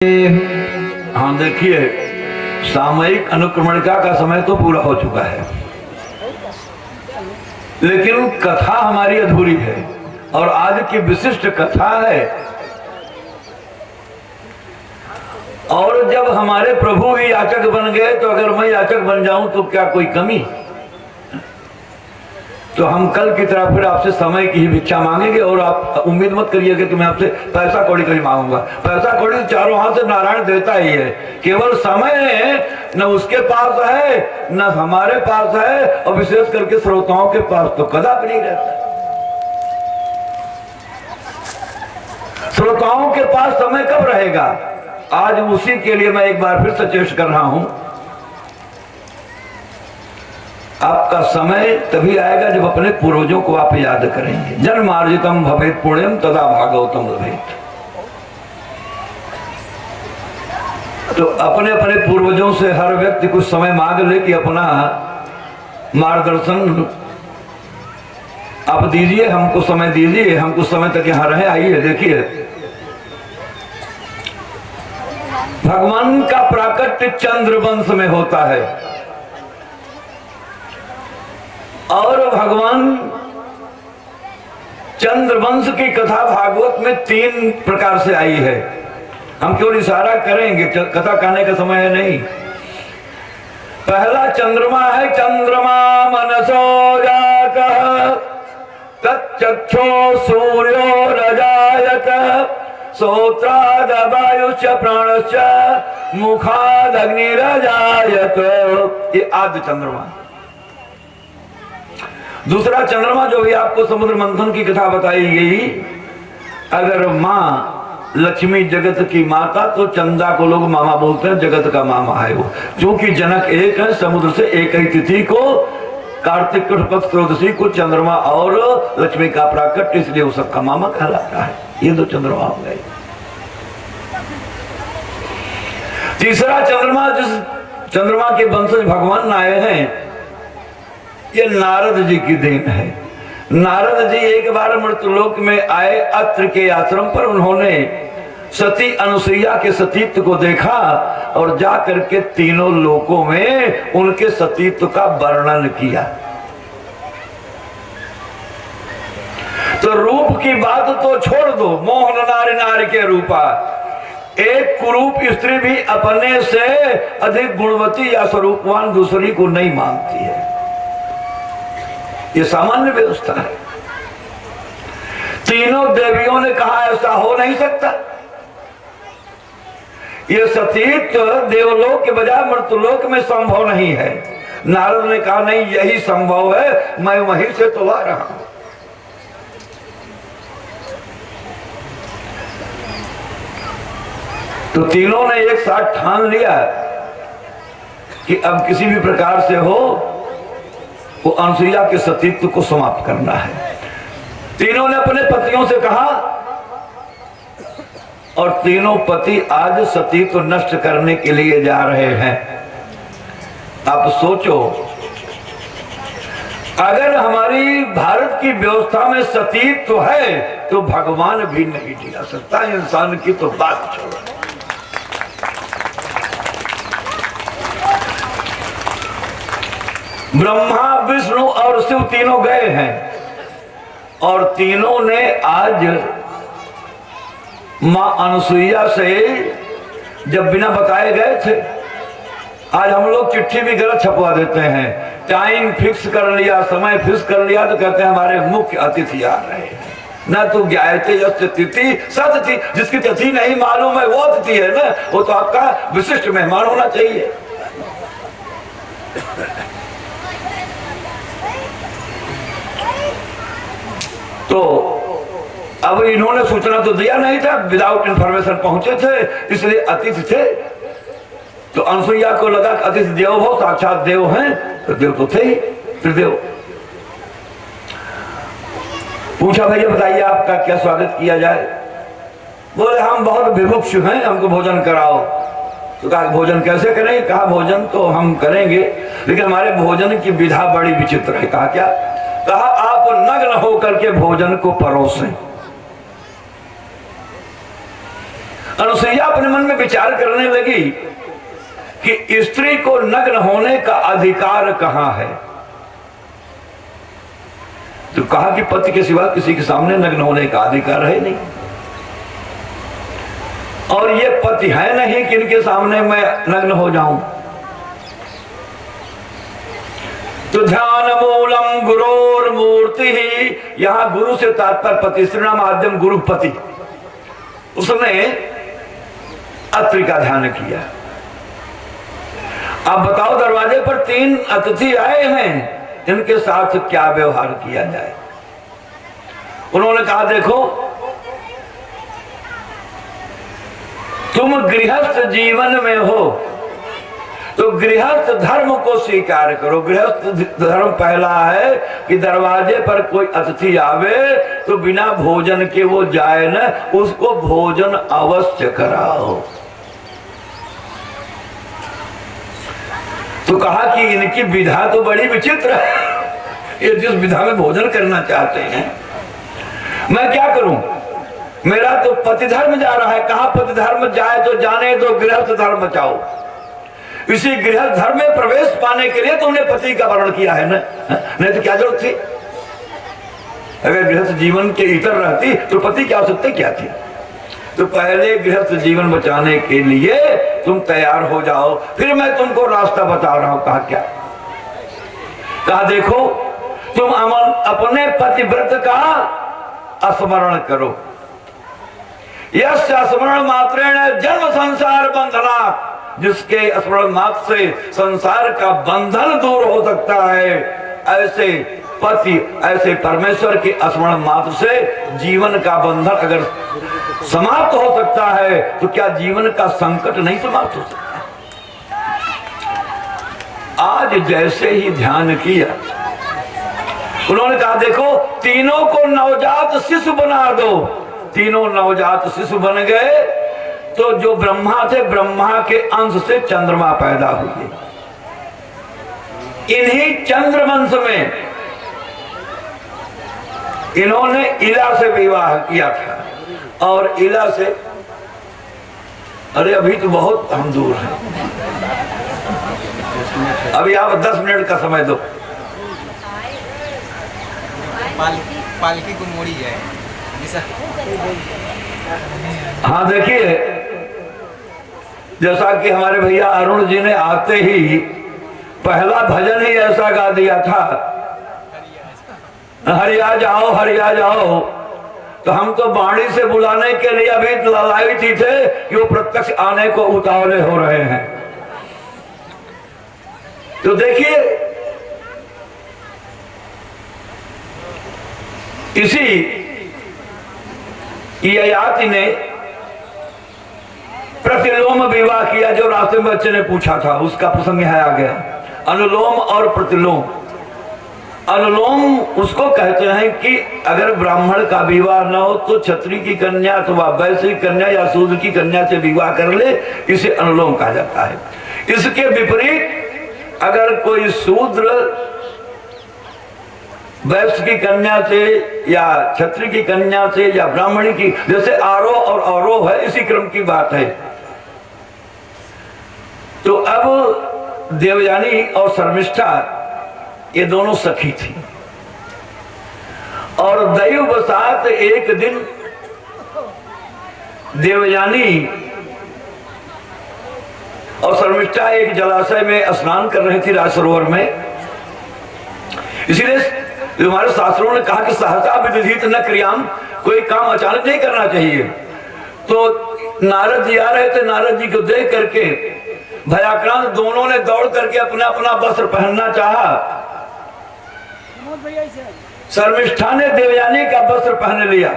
हाँ देखिए, सामयिक अनुक्रमणिका का समय तो पूरा हो चुका है, लेकिन कथा हमारी अधूरी है और आज की विशिष्ट कथा है। और जब हमारे प्रभु ही याचक बन गए तो अगर मैं याचक बन जाऊं तो क्या कोई कमी? तो हम कल की तरह फिर आपसे समय की ही भिक्षा मांगेंगे। और आप उम्मीद मत करिएगा कि मैं आपसे पैसा कौड़ी कहीं मांगूंगा। पैसा कौड़ी तो चारों हाथ से नारायण देता ही है, केवल समय न उसके पास है न हमारे पास है, और विशेष करके श्रोताओं के पास तो कदापि नहीं रहता। श्रोताओं के पास समय कब रहेगा? आज उसी के लिए मैं एक बार फिर सचेत कर रहा हूं। आपका समय तभी आएगा जब अपने पूर्वजों को आप याद करेंगे। जन्मार्जितम भवेत् पुण्यम तदा भागवतम लभेत्। तो अपने अपने पूर्वजों से हर व्यक्ति कुछ समय मांग ले कि अपना मार्गदर्शन आप दीजिए, हमको समय दीजिए, हम कुछ समय तक यहाँ रहे। आइए देखिए, भगवान का प्राकट्य चंद्रवंश में होता है और भगवान चंद्रवंश की कथा भागवत में 3 प्रकार से आई है। हम क्यों इशारा करेंगे, कथा कहने का समय है नहीं। पहला चंद्रमा है, चंद्रमा मनसो जातः तच्चक्षो सूर्यो रजायत श्रोत्राद वायुश्च प्राणश्च मुखाद अग्निरजायत। ये आद्य चंद्रमा। दूसरा चंद्रमा जो भी आपको समुद्र मंथन की कथा बताई गई, अगर माँ लक्ष्मी जगत की माता तो चंदा को लोग मामा बोलते हैं, जगत का मामा है वो। क्योंकि जनक एक है, समुद्र से एक ही तिथि को कार्तिक कृष्ण पक्ष त्रयोदशी को चंद्रमा और लक्ष्मी का प्राकट्य, इसलिए वो सबका मामा कहलाता है। ये 2 चंद्रमा हो गए। तीसरा चंद्रमा, जिस चंद्रमा के वंशज भगवान आए हैं, ये नारद जी की देन है। नारद जी एक बार मृत्युलोक में आए अत्र के आश्रम पर। उन्होंने सती अनुसुईया के सतीत्व को देखा और जा करके तीनों लोकों में उनके सतीत्व का वर्णन किया। तो रूप की बात तो छोड़ दो, मोहन नारी नारी के रूपा। एक कुरूप स्त्री भी अपने से अधिक गुणवती या स्वरूपवान दूसरी को नहीं मानती है। ये सामान्य व्यवस्था है। तीनों देवियों ने कहा ऐसा हो नहीं सकता। ये सतीत्व देवलोक के बजाय मृत्युलोक में संभव नहीं है। नारद ने कहा नहीं, यही संभव है, मैं वहीं से तो आ रहा हूं। तो तीनों ने एक साथ ठान लिया कि अब किसी भी प्रकार से हो वो अनुसुईया के सतीत्व को समाप्त करना है। तीनों ने अपने पतियों से कहा और तीनों पति आज सतीत्व नष्ट करने के लिए जा रहे हैं। आप सोचो, अगर हमारी भारत की व्यवस्था में सतीत्व है तो भगवान भी नहीं जिला सकता। इंसान की तो बात छोड़ो। ब्रह्मा विष्णु और शिव तीनों गए हैं और तीनों ने आज मां अनुसुईया से जब बिना बताए गए थे, आज हम लोग चिट्ठी भी गलत छपवा देते हैं। टाइम फिक्स कर लिया, समय फिक्स कर लिया तो कहते हैं हमारे मुख्य अतिथि आ रहे हैं। न तो ज्ञायते यस्य तिथि सतिथि, जिसकी तिथि नहीं मालूम है वो अतिथि है ना, वो तो आपका विशिष्ट मेहमान होना चाहिए। तो अब इन्होंने सूचना तो दिया नहीं था, विदाउट इंफॉर्मेशन पहुंचे थे, इसलिए अतिथि थे। तो अनुसुईया को लगा कि अतिथि देव हो, साक्षात देव हैं, तो देव तो थे ही, त्रिदेव। पूछा भैया बताइए आपका क्या स्वागत किया जाए? बोले हम बहुत विमुक्षु हैं, हमको भोजन कराओ। तो कहा भोजन कैसे करेंगे? कहा भोजन तो हम करेंगे, लेकिन हमारे भोजन की विधा बड़ी विचित्र है। कहा क्या? कहा आप नग्न होकर के भोजन को परोसें। अनुसुईया अपने मन में विचार करने लगी कि स्त्री को नग्न होने का अधिकार कहां है। तो कहा कि पति के सिवा किसी के सामने नग्न होने का अधिकार है नहीं, और ये पति है नहीं कि इनके सामने मैं नग्न हो जाऊं। तो ध्यान मूलम गुरोर मूर्ति ही, यहां गुरु से तात्पर्य पति, श्रीनाम माध्यम गुरुपति। उसने अत्रि का ध्यान किया। अब बताओ, दरवाजे पर 3 अतिथि आए हैं, इनके साथ क्या व्यवहार किया जाए। उन्होंने कहा देखो, तुम गृहस्थ जीवन में हो तो गृहस्थ धर्म को स्वीकार करो। गृहस्थ धर्म पहला है कि दरवाजे पर कोई अतिथि आवे तो बिना भोजन के वो जाए न, उसको भोजन अवश्य कराओ। तो कहा कि इनकी विधा तो बड़ी विचित्र है, ये जिस विधा में भोजन करना चाहते हैं, मैं क्या करूं? मेरा तो पति धर्म जा रहा है। कहा पति धर्म जाए तो जाने दो, गृहस्थ धर्म बचाओ। इसी गृहस्थ धर्म में प्रवेश पाने के लिए तुमने पति का वर्ण किया है ना, नहीं तो क्या जरूरत थी? अगर गृहस्थ जीवन के इतर रहती तो पति की आवश्यकता क्या थी? तो पहले गृहस्थ जीवन बचाने के लिए तुम तैयार हो जाओ, फिर मैं तुमको रास्ता बता रहा हूं। कहा क्या? कहा देखो, तुम अपने पतिव्रत का स्मरण करो। यस्य स्मरण मात्रेण जन्म संसार बंधना, जिसके स्मरण मात्र से संसार का बंधन दूर हो सकता है, ऐसे पति, ऐसे परमेश्वर के स्मरण मात्र से जीवन का बंधन अगर समाप्त हो सकता है तो क्या जीवन का संकट नहीं समाप्त हो सकता? आज जैसे ही ध्यान किया, उन्होंने कहा देखो, तीनों को नवजात शिशु बना दो। तीनों नवजात शिशु बन गए तो जो ब्रह्मा थे, ब्रह्मा के अंश से चंद्रमा पैदा हुए। इन्हीं चंद्रवंश में इन्होंने इला से विवाह किया था, और इला से, अरे अभी तो बहुत हम दूर हैं, अभी आप 10 मिनट का समय दो। पालकी को मोड़ी जाए। हाँ देखिए, जैसा कि हमारे भैया अरुण जी ने आते ही पहला भजन ही ऐसा गा दिया था, हरिया जाओ हरिया जाओ। तो हम तो बाणी से बुलाने के लिए अभी लालायित ही थे कि वो प्रत्यक्ष आने को उतावले हो रहे हैं। तो देखिए, इसी ययाति ने प्रतिलोम विवाह किया, जो रास्ते में बच्चे ने पूछा था, उसका प्रसंग यहाँ आ गया। अनुलोम और प्रतिलोम। अनुलोम उसको कहते हैं कि अगर ब्राह्मण का विवाह न हो तो क्षत्रिय की कन्या अथवा वैश्य की कन्या या शूद्र की कन्या से विवाह कर ले, इसे अनुलोम कहा जाता है। इसके विपरीत अगर कोई शूद्र वैश्य की कन्या से या क्षत्रिय की कन्या से या ब्राह्मणी की, जैसे आरोह और अवरोह है, इसी क्रम की बात है। तो अब देवयानी और शर्मिष्ठा ये दोनों सखी थी, और दैववशात एक दिन देवयानी और शर्मिष्ठा एक जलाशय में स्नान कर रही थी, राज सरोवर में। इसीलिए हमारे शास्त्रों ने कहा कि सहसा विदित न क्रियाम, कोई काम अचानक नहीं करना चाहिए। तो नारद जी आ रहे थे, नारद जी को देख करके भयाक्रांत दोनों ने दौड़ करके अपना अपना वस्त्र पहनना चाहा। शर्मिष्ठा ने देवयानी का वस्त्र पहन लिया,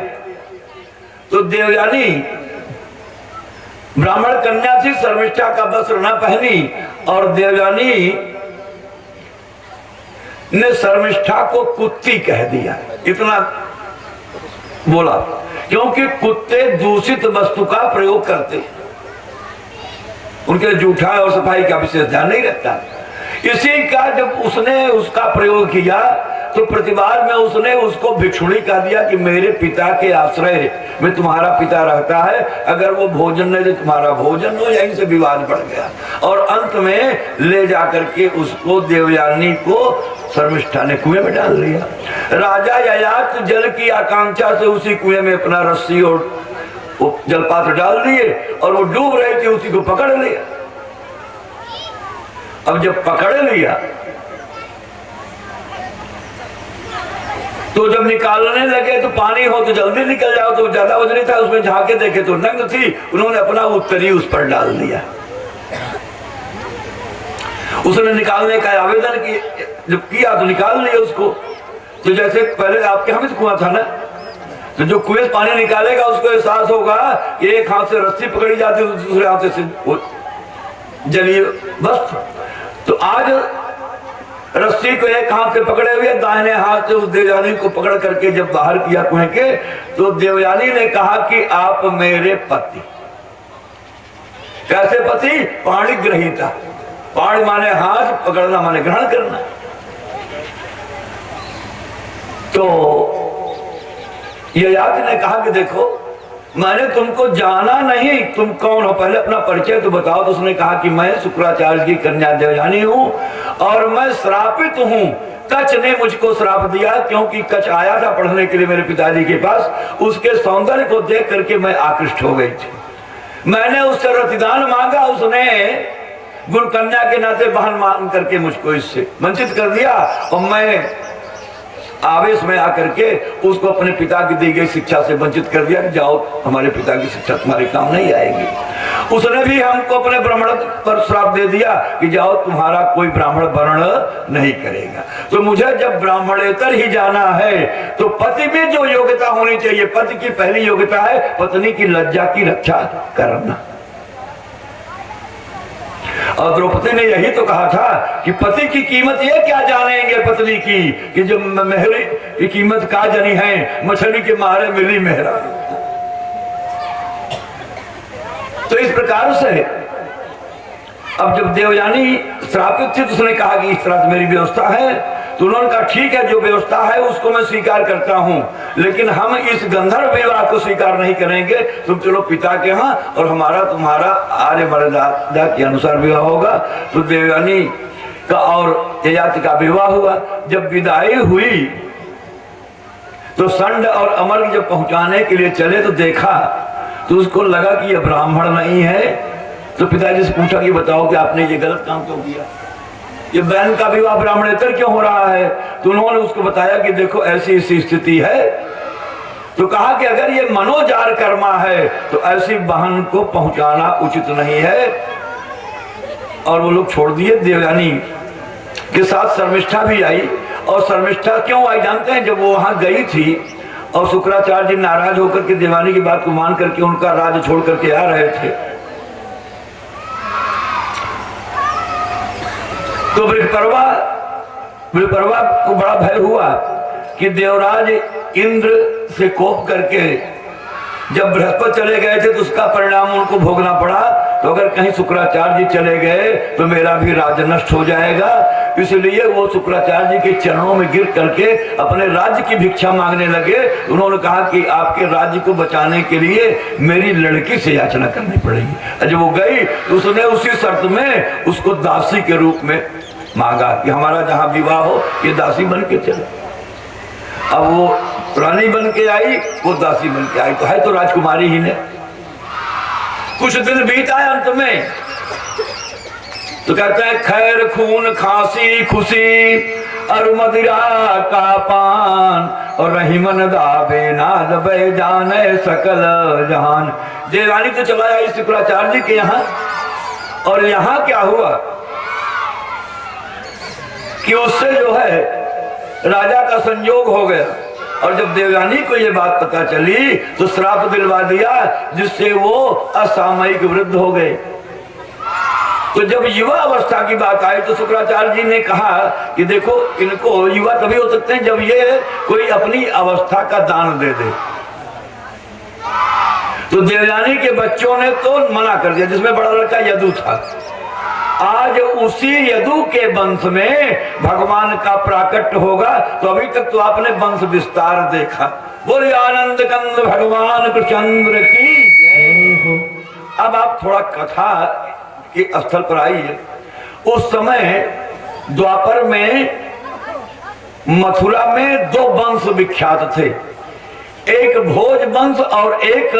तो देवयानी ब्राह्मण कन्या थी, शर्मिष्ठा का वस्त्र न पहनी, और देवयानी ने शर्मिष्ठा को कुत्ती कह दिया। इतना बोला क्योंकि कुत्ते दूषित वस्तु का प्रयोग करते हैं, उनके जूठा और सफाई का विशेष ध्यान नहीं रखता। इसी का जब उसने उसका प्रयोग किया तो प्रतिवार में उसने उसको भिक्षुणी कह दिया कि मेरे पिता के आश्रय में तुम्हारा पिता रहता है, अगर वो भोजन नहीं दे तुम्हारा भोजन हो। यहीं से विवाद बढ़ गया और अंत में ले जाकर के उसको देवयानी को शर्मिष्ठा ने कुएं में डाल दिया। राजा ययाति जल की आकांक्षा से उसी कुएं में अपना रस्सी और जलपात्र डाल दिए और वो डूब रहे थे, उसी को पकड़ लिया। अब जब पकड़ लिया तो जब निकालने लगे तो पानी हो तो जल्दी निकल जाओ, तो ज्यादा वजनी था, उसमें झांके देखे तो नंग थी, उन्होंने अपना उत्तरी उस पर डाल दिया। उसने निकालने का आवेदन जब किया तो निकाल लिया उसको। तो जैसे पहले आपके यहाँ भी कुआं था ना, तो जो कुएं पानी निकालेगा उसको एहसास होगा कि एक हाथ से रस्सी पकड़ी जाती है, दूसरे हाथ से वो जलीय बस। तो आज रस्सी को एक हाथ से पकड़े हुए दाहिने हाथ से उस देवयानी को पकड़ करके जब बाहर किया कुएं के, तो देवयानी ने कहा कि आप मेरे पति। कैसे पति? पाणी ग्रहीता। पाणी माने हाथ, पकड़ना माने ग्रहण करना। तो ययाति ने कहा कि देखो मैंने तुमको जाना नहीं, तुम कौन हो, पहले अपना परिचय तो बताओ। तो उसने कहा कि मैं शुक्राचार्य की कन्या देवयानी हूं और मैं श्रापित हूं। कच ने मुझको श्राप दिया क्योंकि कच आया था पढ़ने के लिए मेरे पिताजी के पास, उसके सौंदर्य को देख करके मैं आकृष्ट हो गई थी। मैंने उससे रतिदान मांगा, उसने गुरु कन्या के नाते बहन मान करके मुझको इससे वंचित कर दिया और मैं आवेश में आकर के उसको अपने पिता की दी गई शिक्षा से वंचित कर दिया कि जाओ हमारे पिता की शिक्षा तुम्हारे काम नहीं आएगी। उसने भी हमको अपने ब्राह्मण पर श्राप दे दिया कि जाओ तुम्हारा कोई ब्राह्मण वर्ण नहीं करेगा। तो मुझे जब ब्राह्मणेतर ही जाना है तो पति में जो योग्यता होनी चाहिए, पति की पहली योग्यता है पत्नी की लज्जा की रक्षा करना। और द्रौपदी ने यही तो कहा था कि पति की कीमत ये क्या जानेंगे पत्नी की, कि जो मेहरी की कीमत का जनी है, मछली के मारे मिली मेहरा। तो इस प्रकार से अब जब देवयानी श्रापित थी तो उसने कहा कि इस तरह से मेरी व्यवस्था है। तो उन्होंने कहा ठीक है, जो व्यवस्था है उसको मैं स्वीकार करता हूं, लेकिन हम इस गंधर्व विवाह को स्वीकार नहीं करेंगे। तुम चलो पिता के यहाँ और हमारा तुम्हारा आर्य मर्यादा के अनुसार विवाह होगा। तो देवयानी का और ययाति का विवाह हुआ। जब विदाई हुई तो संड और अमर जब पहुंचाने के लिए चले तो देखा तो उसको लगा कि यह ब्राह्मण नहीं है। तो पिताजी से पूछा कि बताओ कि आपने ये गलत काम क्यों किया, ये बहन का विवाह ब्राह्मणेतर क्यों हो रहा है। तो उन्होंने उसको बताया कि देखो ऐसी ऐसी स्थिति है। तो कहा कि अगर ये मनोजार कर्मा है तो ऐसी बहन को पहुंचाना उचित नहीं है। और वो लोग छोड़ दिए। देवयानी के साथ शर्मिष्ठा भी आई। और शर्मिष्ठा क्यों आई जानते हैं? जब वो वहां गई थी और शुक्राचार्य जी नाराज होकर के देवयानी की बात को मान करके उनका राज्य छोड़ करके आ रहे थे, तो बृहस्पति को बड़ा भय हुआ कि देवराज इंद्र से कोप करके जब बृहस्पति चले गए थे तो उसका परिणाम उनको भोगना पड़ा। तो अगर कहीं शुक्राचार्य जी चले गए तो मेरा भी राज्य नष्ट हो जाएगा। इसलिए वो शुक्राचार्य जी के चरणों में गिर करके अपने राज्य की भिक्षा मांगने लगे। उन्होंने कहा कि आपके राज्य को बचाने के लिए मेरी लड़की से याचना करनी पड़ेगी। जब वो गई तो उसने उसी शर्त में उसको दासी के रूप में मांगा कि हमारा जहां विवाह हो ये दासी बन के चले। अब वो रानी बन के आई, वो दासी बन के आई, तो है तो राजकुमारी ही ने। कुछ दिन बीता अंत में तो कहते हैं खैर खून खांसी खुशी और मदिरा का पान और रही मन दावे ना दबे जाने सकल जहान। देवयानी तो चला आई शुक्राचार्य जी के यहाँ। और यहाँ क्या हुआ कि उससे जो है राजा का संयोग हो गया। और जब देवयानी को ये बात पता चली तो श्राप दिलवा दिया, जिससे वो असामयिक वृद्ध हो गए। तो जब युवा अवस्था की बात आई तो शुक्राचार्य जी ने कहा कि देखो इनको युवा तभी हो सकते हैं जब ये कोई अपनी अवस्था का दान दे दे। तो देवयानी के बच्चों ने तो मना कर दिया, जिसमें बड़ा लड़का यदु था। आज उसी यदु के वंश में भगवान का प्राकट्य होगा। तो अभी तक तो आपने वंश विस्तार देखा। बोले आनंद कंद भगवान कृष्णचंद्र की जय हो। अब आप थोड़ा कथा के स्थल पर आइए। उस समय द्वापर में मथुरा में दो वंश विख्यात थे, एक भोज वंश और एक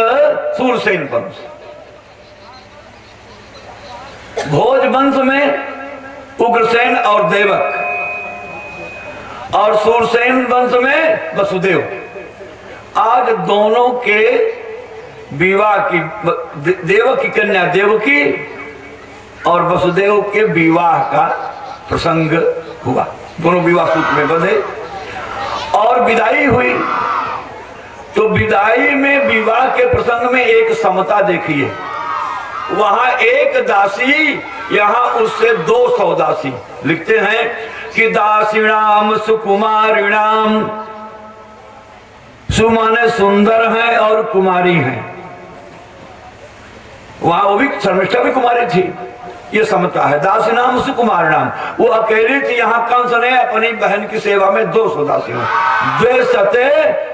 सूरसेन वंश। भोज वंश में उग्रसेन और देवक, और सूरसेन वंश में वसुदेव। आज दोनों के विवाह की, देवक की कन्या देवकी और वसुदेव के विवाह का प्रसंग हुआ। दोनों विवाह सूत्र में बंधे और विदाई हुई। तो विदाई में विवाह के प्रसंग में एक समता देखिए, वहां एक दासी, यहां उससे 200 दासी। लिखते हैं कि दासीणाम सुकुमारिणाम, सुमाने सुंदर हैं और कुमारी हैं। वहां वो भी शर्मिष्ठा भी कुमारी थी। ये समता है। दासी नाम से कुमार नाम, वो अकेली थी। यहाँ कंस ने अपनी बहन की सेवा में 200 दासी द्वेषते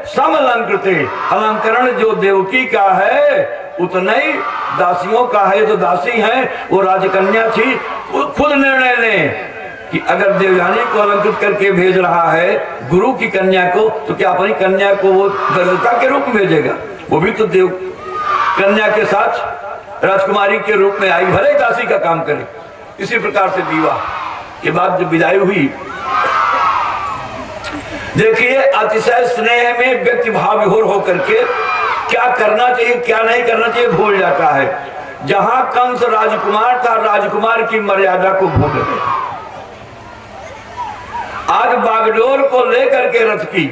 समलंकृते, अलंकरण जो देवकी का है उतना ही दासियों का है। जो दासी हैं वो राजकन्या थी। वो खुद निर्णय ले कि अगर देवयानी को अलंकृत करके भेज रहा है गुरु की कन्या को, तो क्या अपनी कन्या को वो दरिद्रता के रूप में भेजेगा? वो भी तो देव कन्या के साथ राजकुमारी के रूप में आई, भले दासी का काम करे। इसी प्रकार से विवाह के बाद जब विदाई हुई, देखिए अतिशय स्नेह में व्यक्ति भाव विभोर होकर के क्या करना चाहिए क्या नहीं करना चाहिए भूल जाता है। जहां कंस राजकुमार था, राजकुमार की मर्यादा को भूल गए। आज बागडोर को लेकर के रथ की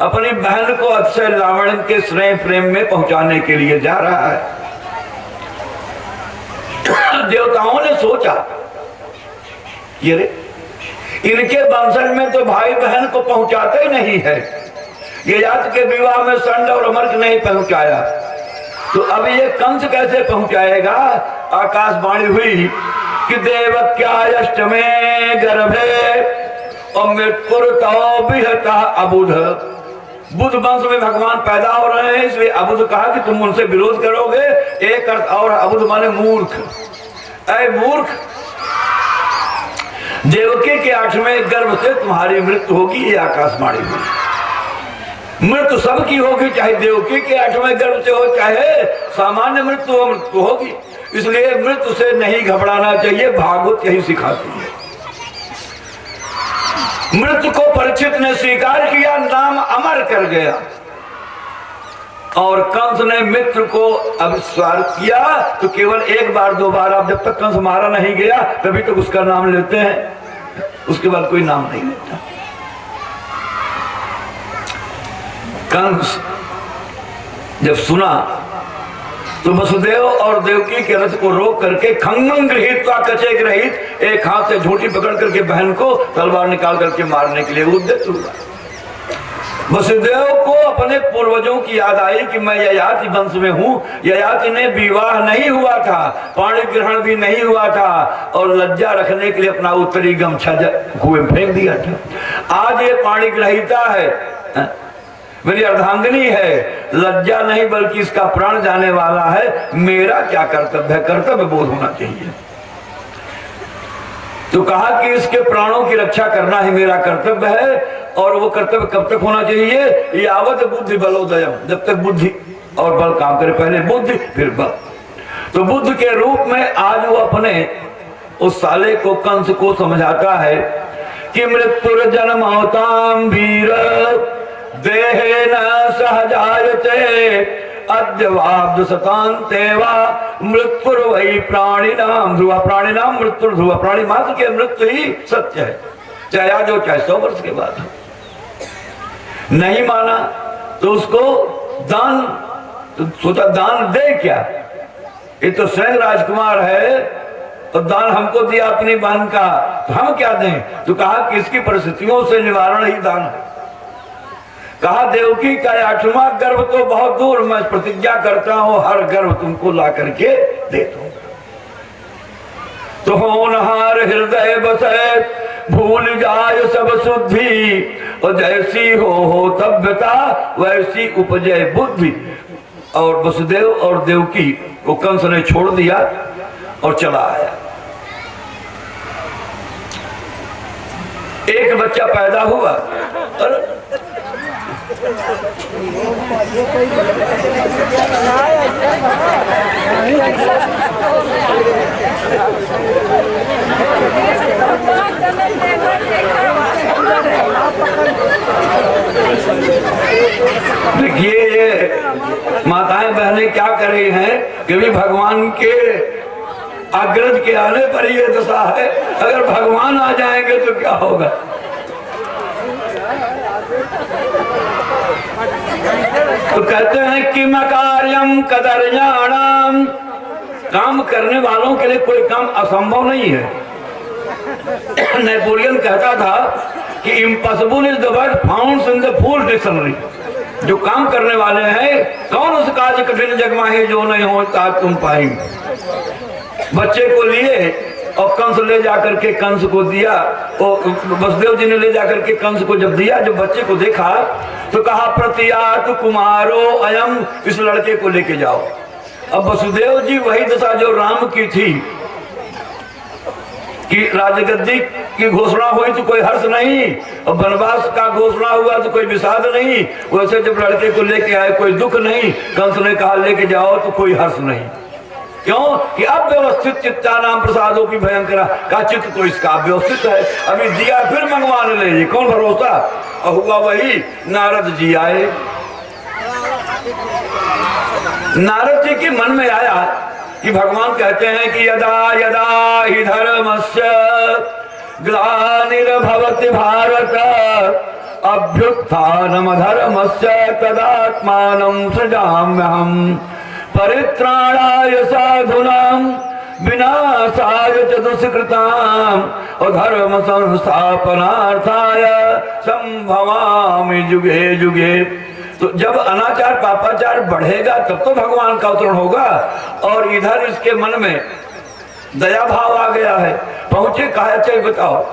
अपनी बहन को अतिशय रावण के स्नेह प्रेम में पहुंचाने के लिए जा रहा है। देवताओं ने सोचा ये इनके वंशज में तो भाई बहन को पहुंचाते नहीं है, ये जात के विवाह में संड और अमर्क नहीं पहुंचाया, तो अब ये कंस कैसे पहुंचाएगा? आकाशवाणी हुई कि देवक्यायष्ट में गर्भे और मृत्युर्तो विहता अबुध। बुध वंश में भगवान पैदा हो रहे हैं, इसलिए अबुध कहा कि तुम उनसे विरोध करोगे। एक अर्थ और, अबुध माने मूर्ख। ऐ मूर्ख, देवकी के 8वें गर्भ से तुम्हारी मृत्यु होगी। ये आकाशवाणी हुई। मृत्यु सबकी होगी, चाहे देवकी के 8वें गर्भ से हो चाहे सामान्य मृत्यु हो, मृत्यु होगी। इसलिए मृत्यु से नहीं घबराना चाहिए, भागवत यही सिखाती है। मृत्यु को परीक्षित ने स्वीकार किया, नाम अमर कर गया। और कंस ने मित्र को अविस्वार किया, तो केवल एक बार दो बार, आप जब तक कंस मारा नहीं गया तभी तक उसका नाम लेते हैं, उसके बाद कोई नाम नहीं लेता। कंस जब सुना तो वसुदेव और देवकी के रथ को रोक करके खंगन गृहीत कचे ग्रहित, एक हाथ से झूठी पकड़ करके बहन को तलवार निकाल करके मारने के लिए उद्यत हुआ। वसुदेव को अपने पूर्वजों की याद आई कि मैं ययाति वंश में हूँ। ययाति ने विवाह नहीं हुआ था, पाणी ग्रहण भी नहीं हुआ था, और लज्जा रखने के लिए अपना उत्तरी गमछा कुएं फेंक दिया था। आज ये पाणी ग्रहीता है, मेरी अर्धांगिनी है, लज्जा नहीं बल्कि इसका प्राण जाने वाला है। मेरा क्या कर्तव्य है? कर्तव्य बोध होना चाहिए। तो कहा कि इसके प्राणों की रक्षा करना ही मेरा कर्तव्य है। और वो कर्तव्य कब तक होना चाहिए? यावत बुद्धि बलोदयम, जब तक बुद्धि और बल काम करे। पहले बुद्धि फिर बल। तो बुद्ध के रूप में आज वो अपने उस साले को, कंस को समझाता है कि मृत्यु जन्मताम वीर देहेन सहजायते अद्यवाब्द सतांतेवा मृत्यु वही प्राणिनाम ध्रुवा। प्राणिनाम मृत्यु ध्रुवा, प्राणी मात्र के मृत्यु ही सत्य है, चाहे आज हो चाहे 100 वर्ष के बाद हो। नहीं माना तो उसको दान, तो सोचा दान दे क्या, ये तो स्वयं राजकुमार है और दान हमको दिया अपनी बहन का, तो हम क्या दें? तो कहा कि इसकी परिस्थितियों से निवारण ही दान है। कहा देवकी का 8वां गर्भ तो बहुत दूर, मैं प्रतिज्ञा करता हूं हर गर्भ तुमको ला करके दे दूंगा। तो होनहार हृदय बसे, भूल जाय सब शुद्धि, और जैसी हो तव्यता वैसी उपजय बुद्धि। और वसुदेव और देवकी को कंस ने छोड़ दिया और चला आया। एक बच्चा पैदा हुआ और देखिए ये माताएं बहनें क्या कर रही हैं कि भी भगवान के अग्रज के आने पर ये दशा है, अगर भगवान आ जाएंगे तो क्या होगा। तो कहते हैं कि मकार्यम कदर्याणाम, काम करने वालों के लिए कोई काम असंभव नहीं है। नेपोलियन कहता था कि impossible is the word found in the fool dictionary. जो काम करने वाले हैं, कौन उस काज कठिन जग माहे जो नहीं होता तुम पाएंगे। बच्चे को लिए और कंस ले जाकर के कंस को दिया, और वसुदेव जी ने ले जाकर के कंस को जब दिया, जब बच्चे को देखा तो कहा प्रतियात कुमारो अयम, इस लड़के को लेके जाओ। अब वसुदेव जी वही दशा जो राम की थी कि राजगद्दी की घोषणा हुई तो कोई हर्ष नहीं, और वनवास का घोषणा हुआ तो कोई विषाद नहीं, वैसे जब लड़के को लेके आए कोई दुख नहीं। कंस ने कहा लेके जाओ तो कोई हर्ष नहीं। क्यों कि अव्यवस्थित चित्ता नाम प्रसादों की भयंकरा का चित्त तो इसका व्यवस्थित है, अभी दिया फिर मंगवाने ले जी, कौन भरोसा। और हुआ वही, नारद जी आए। नारद जी के मन में आया कि भगवान कहते हैं कि यदा यदा हि धर्मस्य ग्लानिर्भवति भारत अभ्युत्थानमधर्मस्य तदात्मानं सृजाम्यहम् परित्राणाय साधूनां विनाशाय च दुष्कृताम् और धर्म संस्थापनार्थाय संभवामि जुगे जुगे। तो जब अनाचार पापाचार बढ़ेगा तब तो भगवान का अवतरण होगा। और इधर इसके मन में दया भाव आ गया है। पहुंचे कहा चाहिए बताओ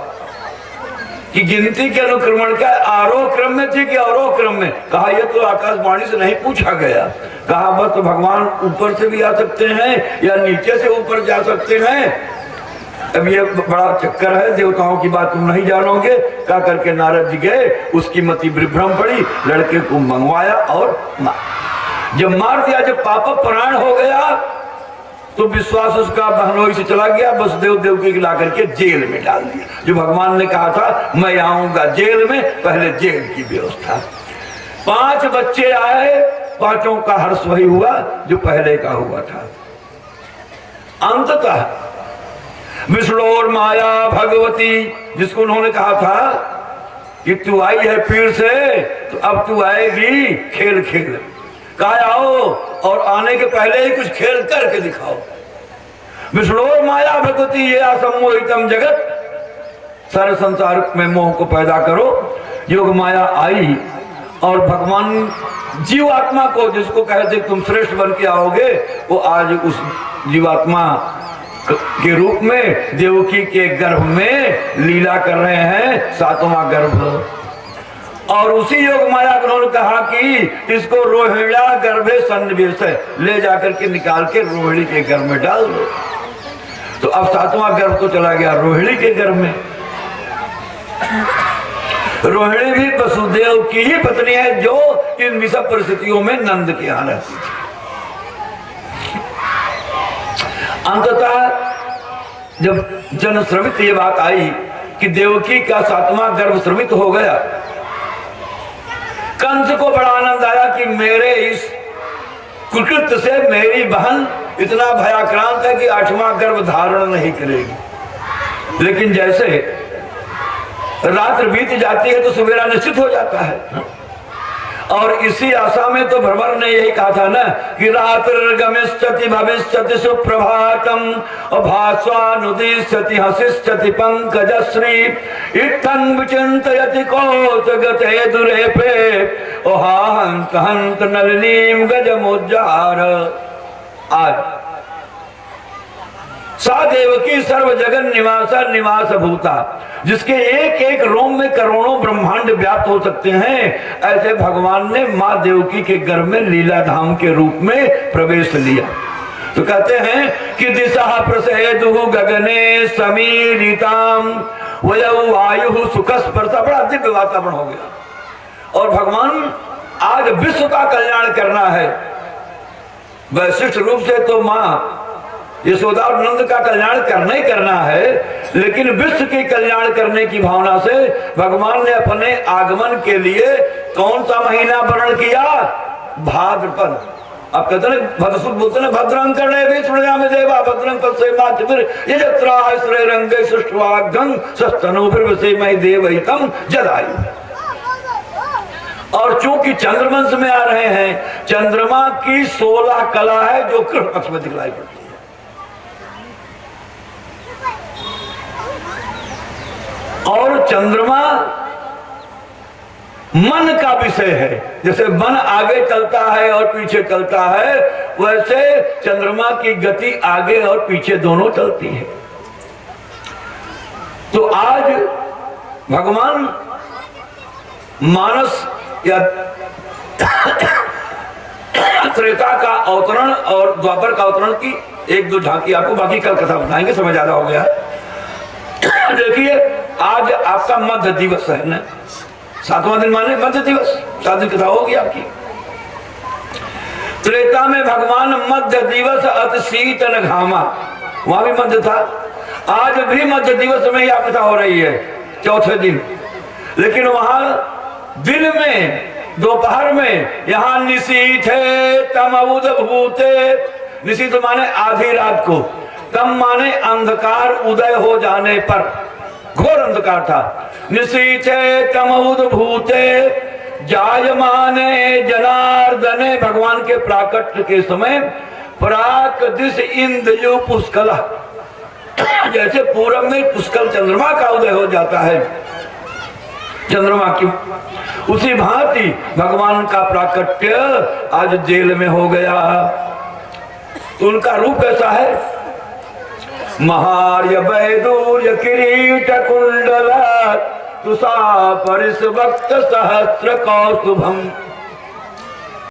कि गिनती के अनुक्रमण का आरोह क्रम में थी कि अवरोह क्रम में। कहा यह तो आकाशवाणी से नहीं पूछा गया। कहा बस तो भगवान ऊपर से भी आ सकते हैं या नीचे से ऊपर जा सकते हैं। अब ये बड़ा चक्कर है, देवताओं की बात तुम नहीं जानोगे। क्या करके नारद जी गए, उसकी मति विभ्रम पड़ी, लड़के को मंगवाया और मार। जब मार दिया, जब पाप प्राण हो गया तो विश्वास उसका बहनोई से चला गया। वसुदेव देवकी को ला करके जेल में डाल दिया। जो भगवान ने कहा था मैं आऊंगा जेल में, पहले जेल की व्यवस्था। 5 बच्चे आए, 5 का हर्ष वही हुआ जो पहले का हुआ था। अंततः विष्णु और माया भगवती, जिसको उन्होंने कहा था कि तू आई है पीर से तो अब तू आएगी खेल खेल। कहा आओ, और आने के पहले ही कुछ खेल करके दिखाओ। विष्णु और माया भगवती ये असम्मोहितम जगत, सारे संसार में मोह को पैदा करो। योग माया आई और भगवान जीवात्मा को, जिसको कहते तुम श्रेष्ठ बन के आओगे, वो आज उस जीवात्मा के रूप में देवकी के गर्भ में लीला कर रहे हैं, 7वां गर्भ। और उसी योग माया को उन्होंने कहा कि इसको रोहिणा गर्भे सन्निवेश ले जाकर के निकाल के रोहिणी के गर्भ में डाल दो। तो अब 7वां गर्भ तो चला गया रोहिणी के गर्भ में। रोहिणी भी वसुदेव की ही पत्नी है जो इन विषम परिस्थितियों में नंद के यहाँ रहती थी। अंततः जब जन श्रमित ये बात आई कि देवकी का 7वां गर्भ श्रमित हो गया, कंस को बड़ा आनंद आया कि मेरे इस कुकृत्य से मेरी बहन इतना भयाक्रांत है कि 8वां गर्भ धारण नहीं करेगी। लेकिन जैसे रात्र बीत जाती है तो सवेरा निश्चित हो जाता है। और इसी आशा में तो भ्रमर ने यही कहा था ना कि रात्र गमिष्यति भविष्यति सुप्रभातम भास्वानुदिष्यति हसिष्यति पंकजश्री इत्थं विचिन्तयति कौतुकते दुरेपे ओहाहंत हंत नलिनीम गजमुज्जार। आज सा देवकी सर्व जगन निवासा निवास भूता, जिसके एक एक रोम में करोड़ों ब्रह्मांड व्याप्त हो सकते हैं, ऐसे भगवान ने माँ देवकी के गर्भ में लीला धाम के रूप में प्रवेश लिया। तो कहते हैं कि दिशा प्रसेदु गगने समीरिताम वयौ वायु सुखस्पर्शा, बड़ा दिव्य वातावरण हो गया। और भगवान आज विश्व का कल्याण करना है। वैशिष्ट रूप से तो माँ यशोदा और नंद का कल्याण करना ही करना है, लेकिन विश्व के कल्याण करने की भावना से भगवान ने अपने आगमन के लिए कौन सा महीना वर्ण किया? भाद्रपद। आप कहते हैं भद्रसुद बोलते हैं भद्रं कर्णे में देवा भद्रं पश्येमाच्युतिर् यजत्राः श्रेरंगे सृष्ट्वागं सस्तनूभिर्वसेमहि देवहितं जदायु। और चूंकि चंद्रवंश में आ रहे हैं, चंद्रमा की 16 कला है जो कृष्ण पक्ष में दिखलाई पड़ती है। और चंद्रमा मन का विषय है। जैसे मन आगे चलता है और पीछे चलता है, वैसे चंद्रमा की गति आगे और पीछे दोनों चलती है। तो आज भगवान मानस या त्रेता का अवतरण और द्वापर का अवतरण की एक दो झांकी आपको, बाकी कल कथा बताएंगे, समय ज्यादा हो गया है। देखिए आज आपका मध्य दिवस है ना, 7वां दिन माने मध्य दिवस, 7 दिन कथा होगी आपकी। त्रेता में भगवान मध्य दिवस अति शीतल घामा, वहां भी मध्य था। आज भी मध्य दिवस में ही आप कथा हो रही है, चौथे दिन। लेकिन वहां दिन में, दोपहर में, यहाँ निशीथे तमउद भूते, निशीथ माने आधी रात को, तम माने अंधकार उदय हो जाने पर, घोर अंधकार था। निशीथे तमउद भूते जायमाने जनार्दने, भगवान के प्राकट्य के समय प्राक दिश इंद्रयो पुष्कला, जैसे पूरब में पुष्कल चंद्रमा का उदय हो जाता है, चंद्रमा की, उसी भांति भगवान का प्राकट्य आज जेल में हो गया। तो उनका रूप कैसा है? महार्य वैदूर्य किरीट कुंडला तुषा परिस्वक्त सहस्र कौस्तुभम